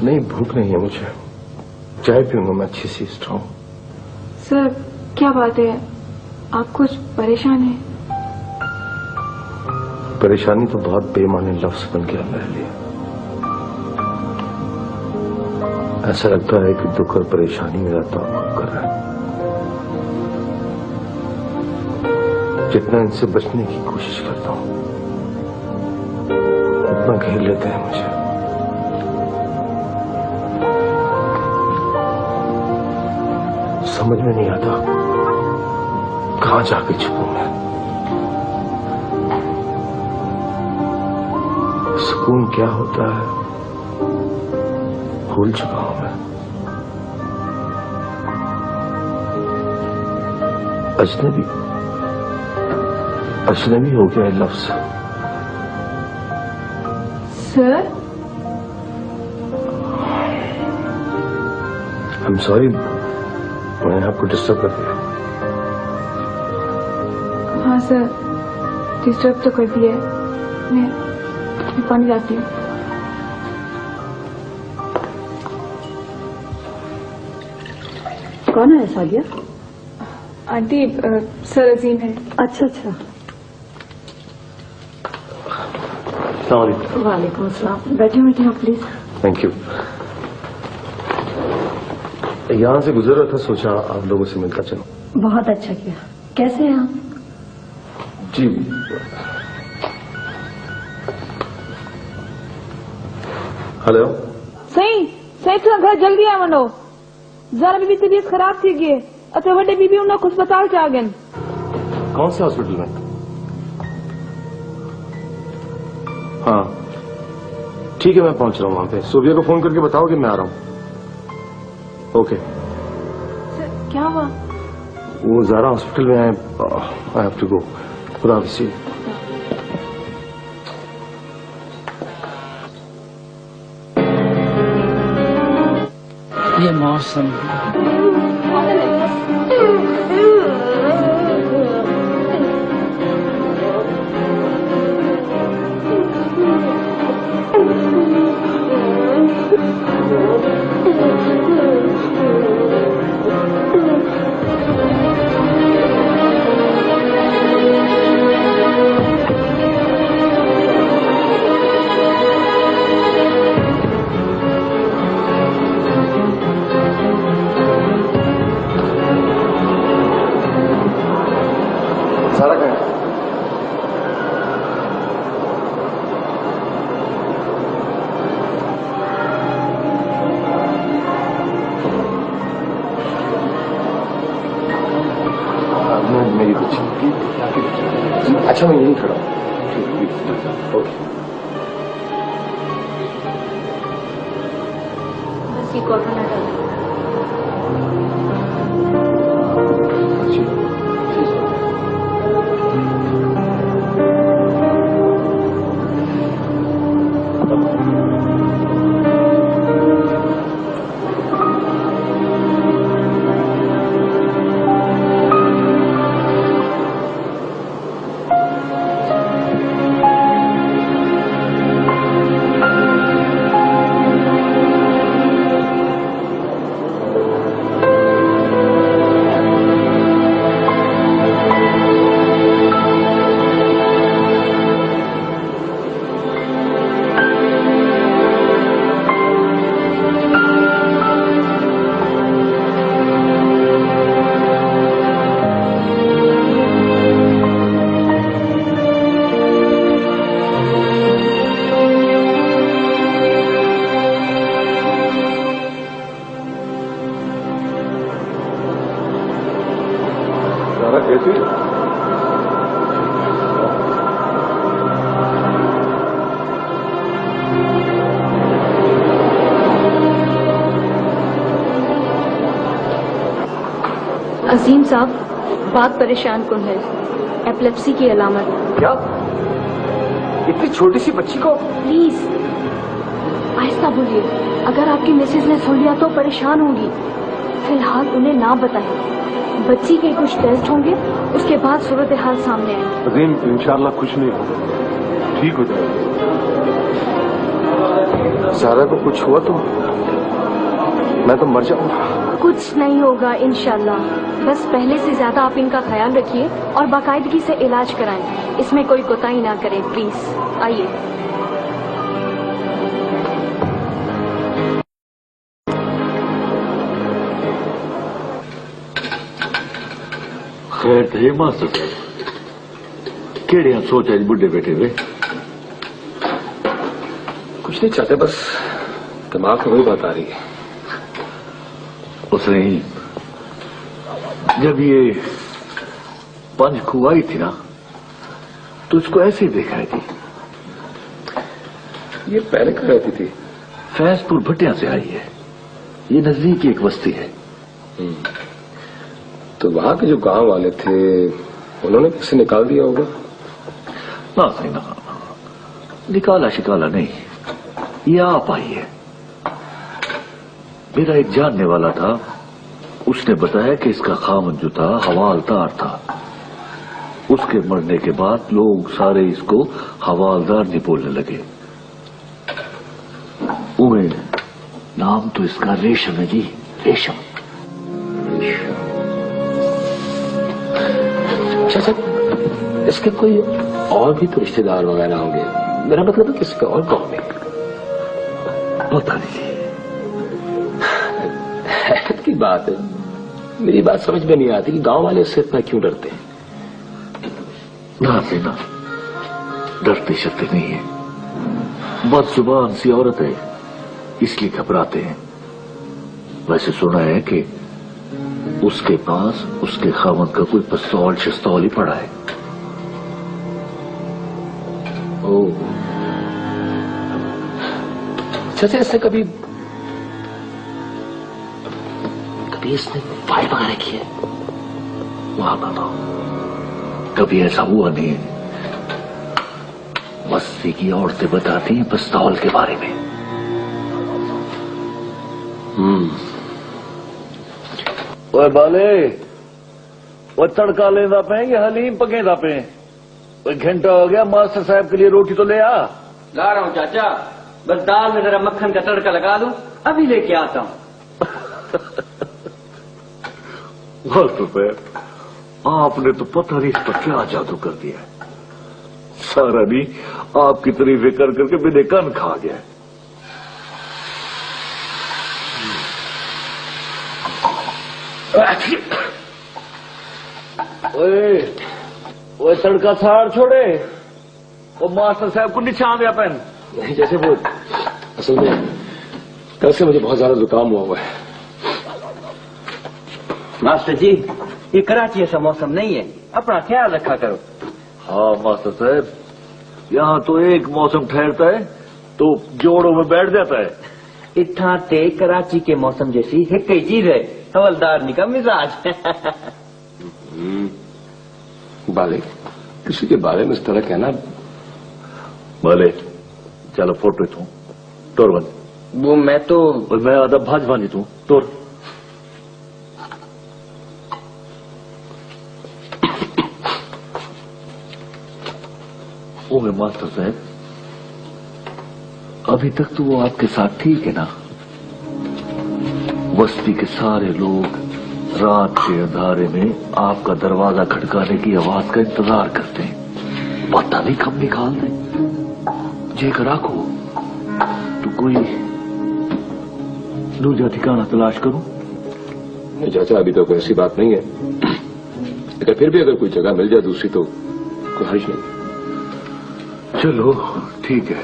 नहीं, भूख नहीं है मुझे, चाय पीऊंगा मैं अच्छी सी स्ट्रॉन्ग। सर, क्या बात है, आप कुछ परेशान हैं? परेशानी तो बहुत बेमाने लफ्ज बन गया मेरे लिए। ऐसा लगता है कि दुख और परेशानी मेरा ताक़ुब कर रहा है। जितना इनसे बचने की कोशिश करता हूं उतना घेर लेते हैं मुझे। समझ में नहीं आता कहां जाके छुपूं मैं। सुकून क्या होता है भूल चुका हूं मैं। अजनबी हो गया है लफ्ज। सर आई एम सॉरी, मैंने आपको डिस्टर्ब कर दिया। हाँ सर, डिस्टर्ब तो कर दिया है। मैं पानी लाती हूँ। कौन है सादिया? आंटी सर अजीम है। अच्छा अच्छा। वालेकुम अस्सलाम। बैठे बैठे हो प्लीज। Thank you. यहां से गुजर रहा था, सोचा आप लोगों से मिलकर चलो। बहुत अच्छा किया। कैसे हैं आप? जी हेलो। सही तो घर जल्दी आ वनो। जरा बीबी तबीयत खराब थी गई अते वडे बीबी उन्हें अस्पताल च आ गए। कौन से हॉस्पिटल में? हाँ ठीक है, मैं पहुंच रहा हूँ वहां पे। सोबिया को फोन करके बताओ कि मैं आ रहा हूँ। ओके। क्या हुआ? वो ज़ारा हॉस्पिटल में है। I have to go. खुदा हाफिज़। ये मौसम मेरी बच्ची। अच्छा मैं यहीं खड़ा हूँ। ओके। बस ये कॉफी ना डालो। कैसी? अजीम साहब, बात परेशान कौन है? एपिलेप्सी की अलामत। क्या? इतनी छोटी सी बच्ची को? प्लीज आहिस्ता बोलिए, अगर आपकी मिसेज ने सुन लिया तो परेशान होंगी। फिलहाल उन्हें ना बताएं। बच्ची के कुछ टेस्ट होंगे, उसके बाद सूरत हाल सामने आएगी। अजीम इंशाल्लाह कुछ नहीं होगा, ठीक हो जाएगा। सारा को कुछ हुआ तो मैं तो मर जाऊंगा। कुछ नहीं होगा इंशाल्लाह। बस पहले से ज्यादा आप इनका ख्याल रखिए और बाकायदगी से इलाज कराएं। इसमें कोई कोताही ना करें प्लीज। आइए। खैर थे मास्टर साहब, केड़ियां सोच आज बुढ़े बैठे हुए? कुछ नहीं चाहते, बस दिमाग में वही बात आ रही है। उसने जब ये पंचखू आई थी ना तो उसको ऐसे ही देखा थी। ये पहले कह रहती थी। फैजपुर भटिया से आई है, ये नजदीक की एक बस्ती है। तो वहां के जो गांव वाले थे उन्होंने किसे निकाल दिया होगा? ना सही ना, निकाला शिकाला नहीं, ये आप आई है। मेरा एक जानने वाला था, उसने बताया कि इसका खामन जो था हवालदार था। उसके मरने के बाद लोग सारे इसको हवालदार नहीं बोलने लगे। उमें नाम तो इसका रेशम है जी, रेशम। अच्छा, इसके कोई और भी तो रिश्तेदार वगैरह होंगे? मेरा मतलब है किसी का और गांव में? पता नहीं की बात है, मेरी बात समझ में नहीं आती कि गांव वाले इससे इतना क्यों डरते हैं। ना से ना, डरते शरते नहीं है, बदजुबान सी औरत है इसलिए घबराते हैं। वैसे सुना है कि उसके पास उसके खामन का कोई पिस्तौल शिस्तौल ही पड़ा है। ओह, अच्छा, इससे कभी इसने फाइट वगैरह की है? वहां बताओ, कभी ऐसा हुआ नहीं है। बस्ती की औरतें बताती हैं पिस्तौल के बारे में। ओए बाले, वो तड़का लेना पे या हलीम पकेदा पे? कोई घंटा हो गया, मास्टर साहब के लिए रोटी तो ले आ। ला रहा हूँ चाचा, बस दाल में जरा मक्खन का तड़का लगा दूं, अभी लेके आता हूँ। मास्टर साहब, आपने तो पता नहीं इस पर क्या जादू कर दिया है। सारा नहीं आपकी तारीफें कर करके मेरे कान खा गया। ओए, वो तड़का छाड़ छोड़े, वो मास्टर साहब को निशान दिया पेन। नहीं, जैसे वो असल में कल से मुझे बहुत ज्यादा जुकाम हुआ है। मास्टर जी, ये कराची ऐसा मौसम नहीं है, अपना ख्याल रखा करो। हाँ मास्टर साहब, यहाँ तो एक मौसम ठहरता है तो जोड़ों में बैठ जाता है। इतना ते कराची के मौसम जैसी एक ही चीज है, हवलदार का मिजाज। बाले, किसी के बारे में इस तरह कहना। बाले, चलो फोटो तू तोर बन। वो मैं तो मैं आधा भाज बानी तू तोर। ओ मास्टर साहब, अभी तक तो वो आपके साथ ठीक है ना? बस्ती के सारे लोग रात के अंधारे में आपका दरवाजा खटकाने की आवाज का इंतजार करते हैं, पता नहीं कब निकाल दें। जेकर राखो तो कोई दूसरा ठिकाना तलाश करूं? नहीं चाचा, अभी तो कोई ऐसी बात नहीं है, लेकिन फिर भी अगर कोई जगह मिल जाए दूसरी तो कोई हर्ज नहीं। चलो ठीक है,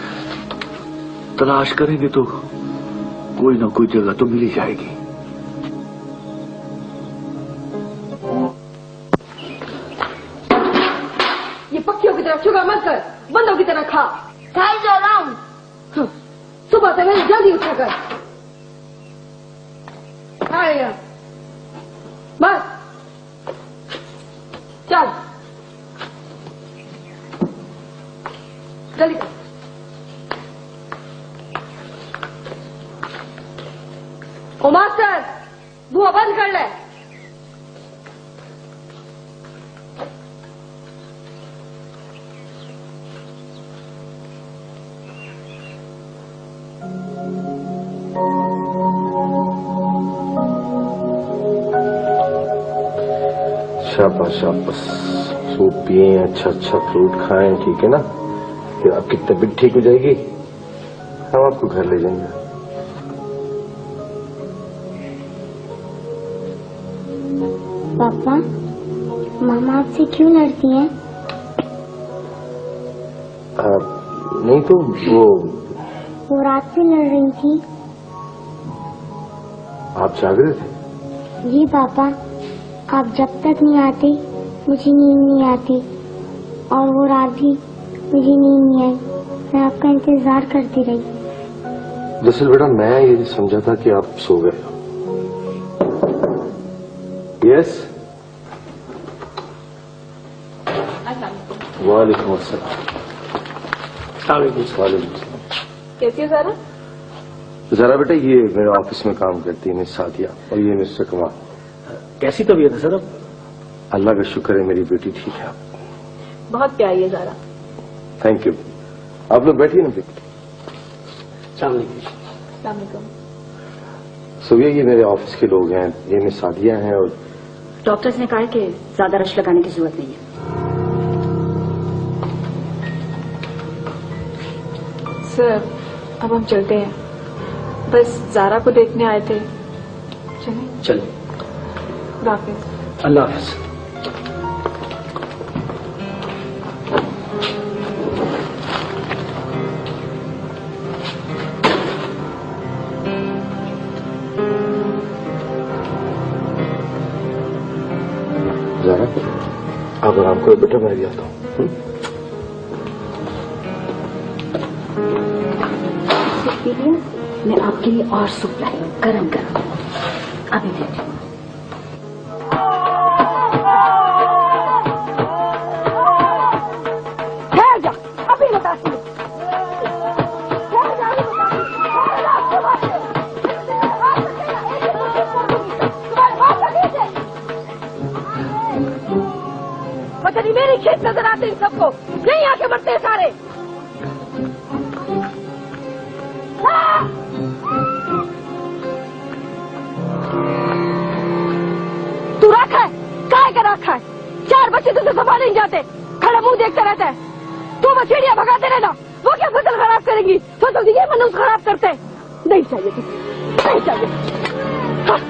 तलाश करेंगे तो कोई ना कोई जगह तो मिल ही जाएगी। ये पक्षियों की तरह चुगा मत कर, बंदों की तरह खा। खाई जा रहा हूँ। सुबह से मैंने जल्दी उठा कर आएगा, बस चल जल्दी कर। ओ मास्टर, बुआ बंद कर ले। शाबाश शाबाश, सूप पिए, अच्छा अच्छा फ्रूट खाएं, ठीक है ना? फिर आपकी तबीयत ठीक हो जाएगी, हम आपको घर ले जाएंगे। पापा, मामा आपसे क्यों लड़ती हैं? नहीं तो वो रात से लड़ रही थी। आप जाग रहे थे? जी पापा, आप जब तक नहीं आते मुझे नींद नहीं आती, और वो रात भी मुझे नींद नहीं आई। मैं आपका इंतजार करती रही। दरअसल बेटा मैं ये समझा था कि आप सो गए हो। यस, वालेकुम अस्सलाम। कैसी है ज़ारा? जरा बेटा ये मेरे ऑफिस में काम करती है मिस सादिया, और ये मिस्टर कमाल। कैसी तबीयत है सर? अल्लाह का शुक्र है मेरी बेटी ठीक है। बहुत प्यारी है ज़ारा। Thank you. आप लोग बैठिए ना फिर। अस्सलाम वालेकुम। सुबह ये मेरे ऑफिस के लोग हैं, ये मिस सादिया हैं, और डॉक्टर्स ने कहा कि ज्यादा रश लगाने की जरूरत नहीं है। सर अब हम चलते हैं, बस ज़ारा को देखने आए थे। चलें? चलो, खुदा हाफिज़। अल्लाह हाफिज़। जरा आप आराम करो बेटा, मैं भी आता हूँ। मैं आपके लिए और सूप लाई हूँ, गरम गरम। अभी देखिए। ठहर जा, अभी बताती हूँ। ठहर जा, अभी बताती हूँ। मेरी खेत नजर आते हैं सबको, यही आके मरते हैं सारे। तू रखा है, काय का रखा है? 4 बच्चे तुझे संभाल नहीं जाते, खड़ा मुंह देखता रहता है। तू बस चिड़िया भगाते रहना, वो क्या फसल खराब करेंगी? फसल ये मनुष्य खराब करते हैं। नहीं चाहिए तुझे, नहीं चाहिए। हाँ।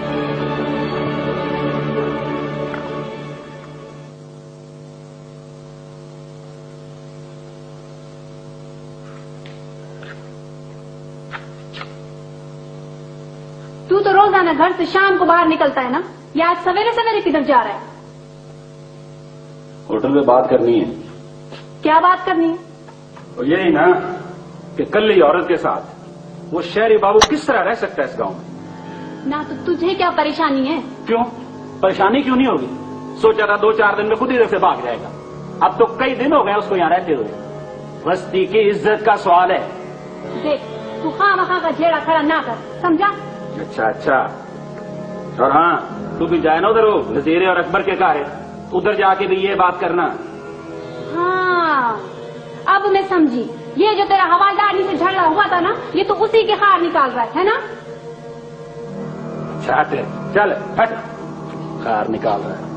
तू तो रोजाना घर से शाम को बाहर निकलता है ना, या आज सवेरे सवेरे किधर जा रहा है? होटल में बात करनी है। क्या बात करनी है? तो यही ना कि कल्ली औरत के साथ वो शहरी बाबू किस तरह रह सकता है इस गांव में? ना तो तुझे क्या परेशानी है? क्यों परेशानी क्यों नहीं होगी? सोचा था 2-4 दिन में खुद इधर से भाग जाएगा, अब तो कई दिन हो गए उसको यहाँ रहते हुए। बस्ती की इज्जत का सवाल है। देख, तू खामखा का झेड़ा खड़ा ना कर, समझा? अच्छा अच्छा, और हाँ तू भी जाए ना उधर, वो नजीरे और अकबर के घर है, उधर जाके भी ये बात करना। हाँ अब मैं समझी, ये जो तेरा हवादारी से झगड़ा हुआ था ना, ये तो उसी के हार निकाल रहा है ना? अच्छा चल हट, हार निकाल रहा है।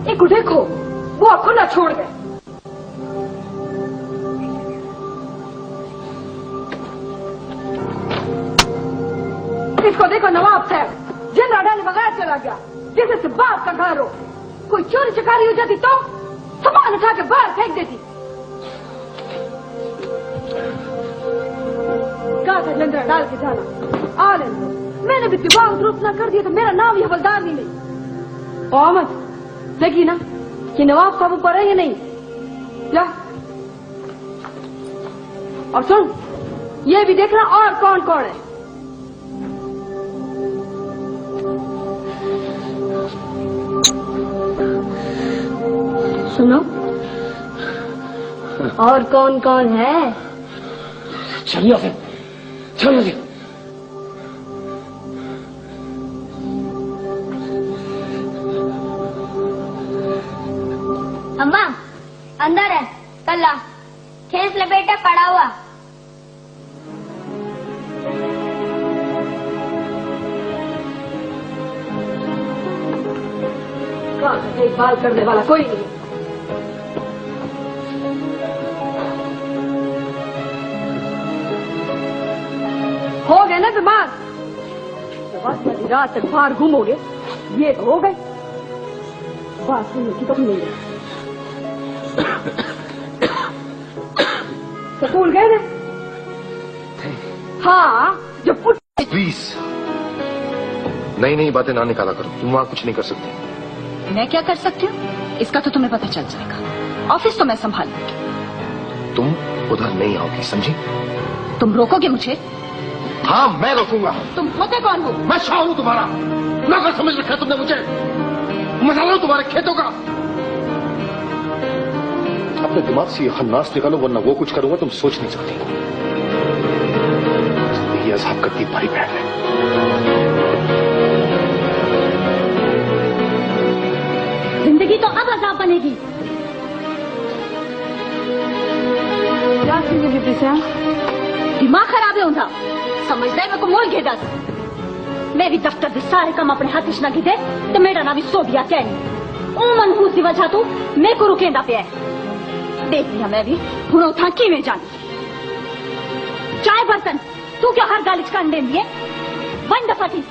देखो देखो, वो खुला छोड़ गए। इसको देखो, नवाब साहब जिंदा डाले बगैर चला गया, जैसे से बाप का घर हो। कोई चोरी चकारी हो जाती तो सामान उठा के बाहर फेंक देती। कहा था लंडा डाल के जाना, आ लेने। मैंने भी दिमाग दुरुस्त न कर दिया तो मेरा नाम ही हवलदार नहीं। अहमद देखी ना कि नवाब साहब ऊपर है या नहीं? जा और सुन, ये भी देखना और कौन कौन है। सुनो, और कौन कौन है? चलिए फिर, चलो जी। अम्मा अंदर है, दिमाग है, देखभाल करने वाला कोई नहीं। हो गए ना दिमाग, आधी रात तक बाहर घूमोगे, ये तो हो गए। बात सुनने की तो नहीं है। स्कूल गए थे? हाँ, जो प्लीज नई नई बातें ना निकाला करो, तुम वहां कुछ नहीं कर सकती। मैं क्या कर सकती हूँ इसका तो तुम्हें पता चल जाएगा। ऑफिस तो मैं संभाल लूंगी। तुम उधर नहीं आओगी, समझी? तुम रोकोगे मुझे? हाँ, मैं रोकूंगा। तुम होते कौन हो? मैं शाह हूँ तुम्हारा, नौकर समझ रखा तुमने मुझे। मसाला हूँ तुम्हारे खेतों का। अपने दिमाग से ये खन्नास निकालो, वरना वो कुछ करूंगा तुम सोच नहीं सकती। ये अज़ाब करती भाई बहन है। जिंदगी तो अब अज़ाब बनेगी। क्या जिंदगी पीछे दिमाग खराब है उनका, समझदा है मेरे को मोल के दस। मैं भी दफ्तर दे सारे काम अपने हाथ च ना कीते तो मेरा ना भी सो दिया क्या नहीं। ओ मनहूस की वजह तो मेरे को रुकेंदा पिया है। देख लिया मैं भी हुण उठा किवें जानी। चाय बर्तन तू क्या हर गालिच कर देंदी है? वन दफा थी।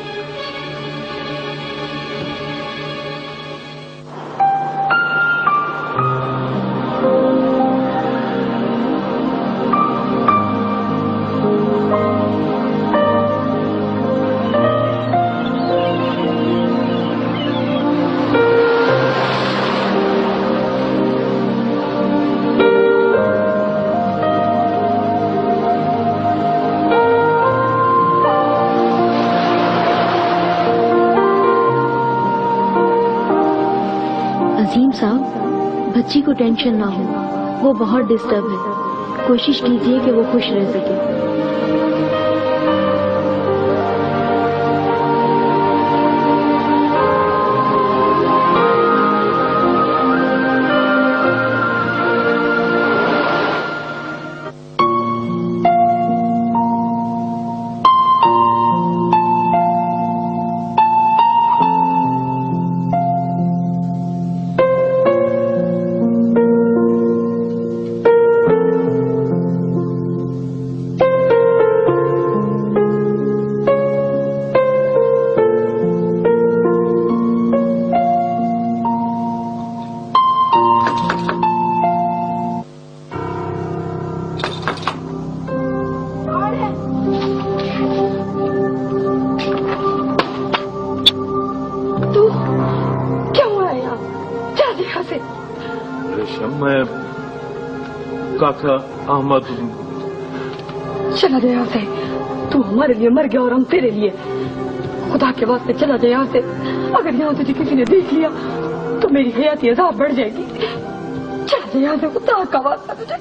अजीम साहब, बच्ची को टेंशन ना हो, वो बहुत डिस्टर्ब है। कोशिश कीजिए कि वो खुश रह सके। काका अहमद, चला जा यहाँ से। तू हमारे लिए मर गया और हम तेरे लिए। खुदा के वास्ते चला जा यहाँ से। अगर यहाँ तुझे किसी ने देख लिया तो मेरी हयाती अज़ाब बढ़ जाएगी। चला जा यहाँ से, खुदा का वास्ता तुझे।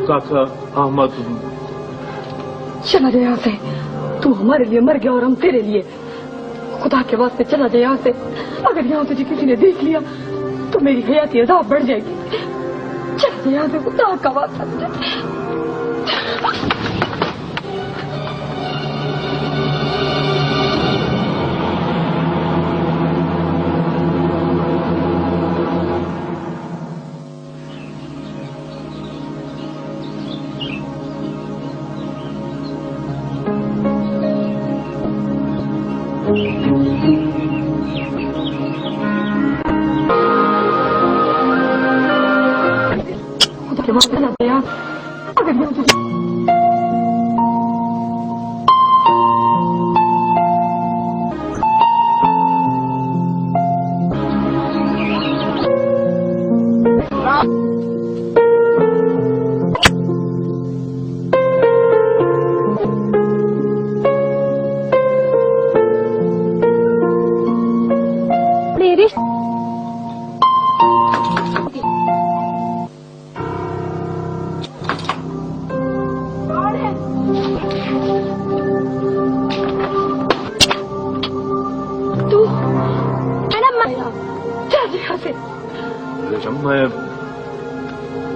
काका अहमद, चला जा यहाँ से। तू हमारे लिए मर गया और हम तेरे लिए। खुदा के वास्ते चला जा यहाँ से। अगर यहाँ तुझे किसी ने देख लिया तो मेरी हयाती अज़ाब बढ़ जाएगी। चला जा यहाँ से, खुदा का वास्ता तुझे। के बाद चला गया अगर मैं तुझे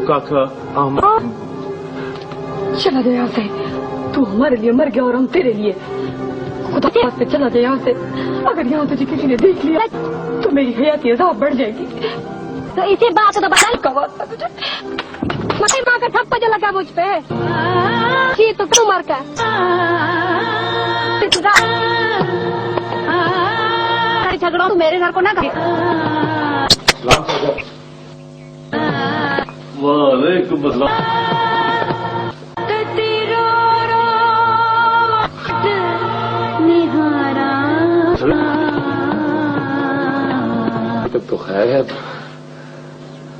काका चला जाए यहाँ से। तू हमारे लिए मर गया और हम तेरे लिए। खुदा के वास्ते चला जाए यहाँ से। अगर यहाँ तुझे किसी ने देख लिया तो मेरी हयाती अज़ाब बढ़ जाएगी। तो इसी बात को तो बता का वास्ता तुझे मेरी माँ का ठप्पा जो लगा मुझ पे जी तो क्यों मर का झगड़ो तू मेरे घर को ना कर। वालेकुम अस्सलाम। तब तो खैर है,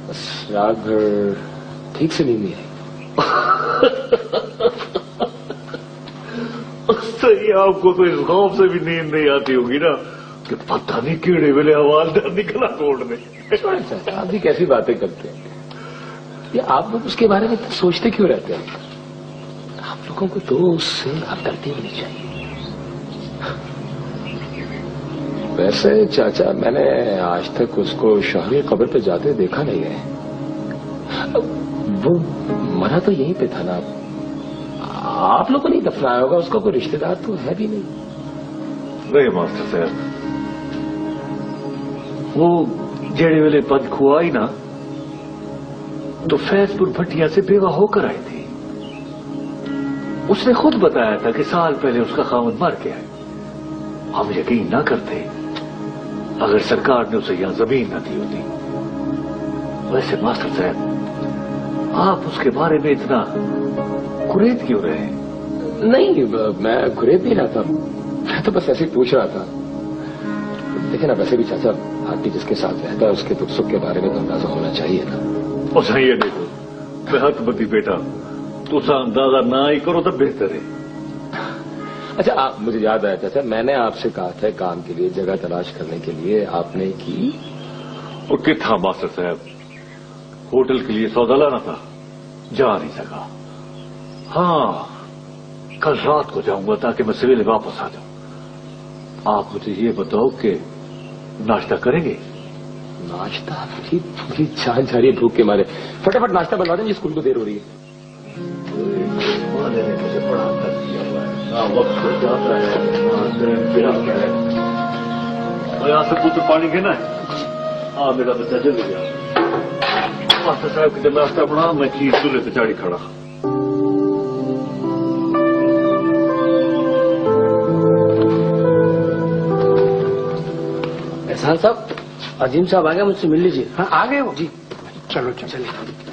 बस रात भर ठीक से नींद नहीं आई। सही, आपको तो इस खौफ से भी नींद नहीं आती होगी ना कि पता नहीं कीड़े वेले हवालदार निकला कोर्ट में। आप भी कैसी बातें करते हैं, ये आप लोग उसके बारे में सोचते क्यों रहते हैं? आप लोगों को तो उससे हमदर्दी होनी चाहिए। वैसे चाचा, मैंने आज तक उसको शहरी कब्र पे जाते देखा नहीं है। वो मरा तो यहीं पे था ना। आप लोगों ने दफनाया होगा उसका, कोई रिश्तेदार तो है भी नहीं। नहीं मास्टर साहब, वो जेड़े वेले पद खुआई ना तो फैजपुर भट्टिया से बेवा होकर आई थी। उसने खुद बताया था कि साल पहले उसका खामद मर गया है। हम यकीन ना करते अगर सरकार ने उसे यहां जमीन न दी होती। वैसे मास्टर साहब, आप उसके बारे में इतना कुरेद क्यों रहे? नहीं, मैं कुरेद नहीं रहा था, मैं तो बस ऐसे ही पूछ रहा था। देखिए ना, वैसे भी चाचा, आदमी जिसके साथ रहता है उसके दुख सुख के बारे में तो अंदाजा होना चाहिए ना। और सही है, देखो बेहद बदी बेटा, तुसा अंदाजा ना ही करो तो बेहतर है। अच्छा, मुझे याद आया चाचा, मैंने आपसे कहा था काम के लिए जगह तलाश करने के लिए, आपने की? और कितना मास्टर साहब, होटल के लिए सौदा लाना था, जा नहीं सका। हाँ, कल रात को जाऊंगा ताकि मैं सवेरे वापस आ जाऊं। आप मुझे ये बताओ कि नाश्ता करेंगे? नाश्ता? पूरी जान जा रही है भूख के मारे। फटाफट नाश्ता बनवा दें, स्कूल को देर हो रही है। मुझे बड़ा कर दिया हुआ है, वक्त पर जाता है, फिर आता है। और यहाँ से पुत्र पानी के ना है। हाँ, मेरा बच्चा जल्दी गया। मास्टर साहब की नाश्ता बना, मैं चीज चूल्हे पे चाड़ी खड़ा। एहसान साहब, अजीम साहब आ गए, मुझसे मिल लीजिए। हाँ, आ गए हो जी। चलो चलो।